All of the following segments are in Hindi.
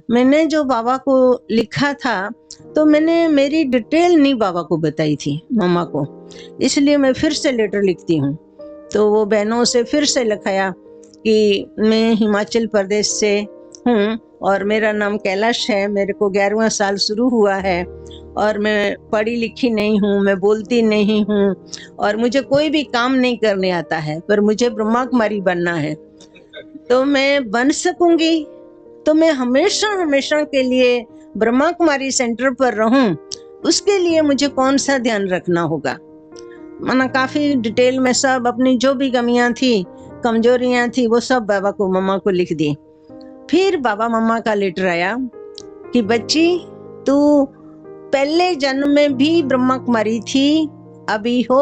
मैंने जो बाबा को लिखा था तो मैंने मेरी डिटेल नहीं बाबा को बताई थी, मम्मा को, इसलिए मैं फिर से लेटर लिखती हूँ। तो वो बहनों से फिर से लिखाया कि मैं हिमाचल प्रदेश से हूँ और मेरा नाम कैलाश है, मेरे को 11वां साल शुरू हुआ है और मैं पढ़ी लिखी नहीं हूँ, मैं बोलती नहीं हूँ और मुझे कोई भी काम नहीं करने आता है, पर मुझे ब्रह्मा कुमारी बनना है। तो मैं बन सकूंगी तो मैं हमेशा हमेशा के लिए ब्रह्मा कुमारी सेंटर पर रहूं, उसके लिए मुझे कौन सा ध्यान रखना होगा। माना काफी डिटेल में सब अपनी जो भी कमियां थी, कमजोरियां थी, वो सब बाबा को, मम्मा को लिख दी। फिर बाबा मम्मा का लेटर आया कि बच्ची तू पहले जन्म में भी ब्रह्मा कुमारी थी, अभी हो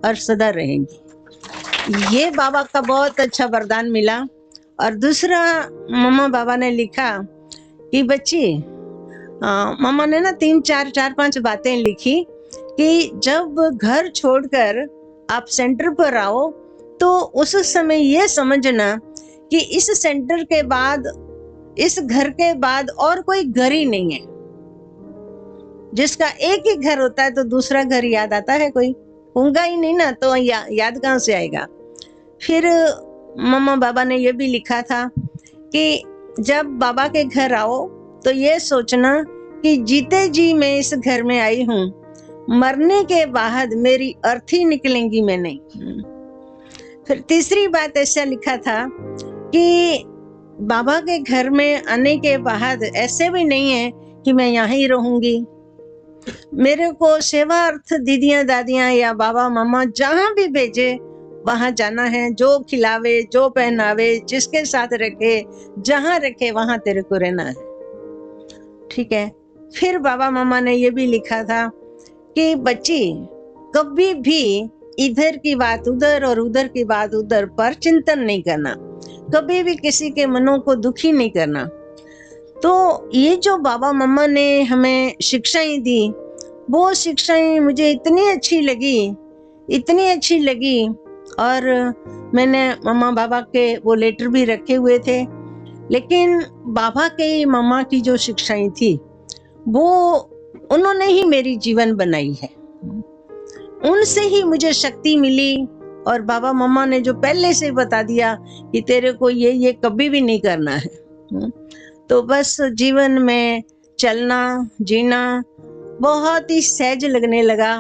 और सदा रहेंगी। ये बाबा का बहुत अच्छा वरदान मिला। और दूसरा मम्मा बाबा ने लिखा कि बच्ची, मम्मा ने ना 3-4-5 बातें लिखी कि जब घर छोड़कर आप सेंटर पर आओ तो उस समय ये समझना कि इस सेंटर के बाद, इस घर के बाद और कोई घर ही नहीं है। जिसका एक ही घर होता है तो दूसरा घर याद आता है? कोई होगा ही नहीं ना, तो याद कहाँ से आएगा। फिर मम्मा बाबा ने ये भी लिखा था कि जब बाबा के घर आओ तो ये सोचना कि जीते जी मैं इस घर में आई हूँ, मरने के बाद मेरी अर्थी निकलेंगी मैं नहीं। फिर तीसरी बात ऐसा लिखा था कि बाबा के घर में आने के बाद ऐसे भी नहीं है कि मैं यहाँ ही रहूंगी। मेरे को सेवा अर्थ दीदियां दादियां या बाबा मम्मा जहां भी भेजे वहां जाना है, जो खिलावे, जो पहनावे, जिसके साथ रखे, जहां रखे वहां तेरे को रहना है। ठीक है। फिर बाबा मम्मा ने ये भी लिखा था कि बच्ची कभी भी इधर की बात उधर और उधर की बात उधर पर चिंतन नहीं करना, कभी भी किसी के मनों को दुखी नहीं करना। तो ये जो बाबा मम्मा ने हमें शिक्षाएं दी, वो शिक्षाएं मुझे इतनी अच्छी लगी, इतनी अच्छी लगी। और मैंने मम्मा बाबा के वो लेटर भी रखे हुए थे, लेकिन बाबा के मम्मा की जो शिक्षाएं थी वो उन्होंने ही मेरी जीवन बनाई है, उनसे ही मुझे शक्ति मिली। और बाबा मम्मा ने जो पहले से बता दिया कि तेरे को ये कभी भी नहीं करना है, तो बस जीवन में चलना जीना बहुत ही सहज लगने लगा।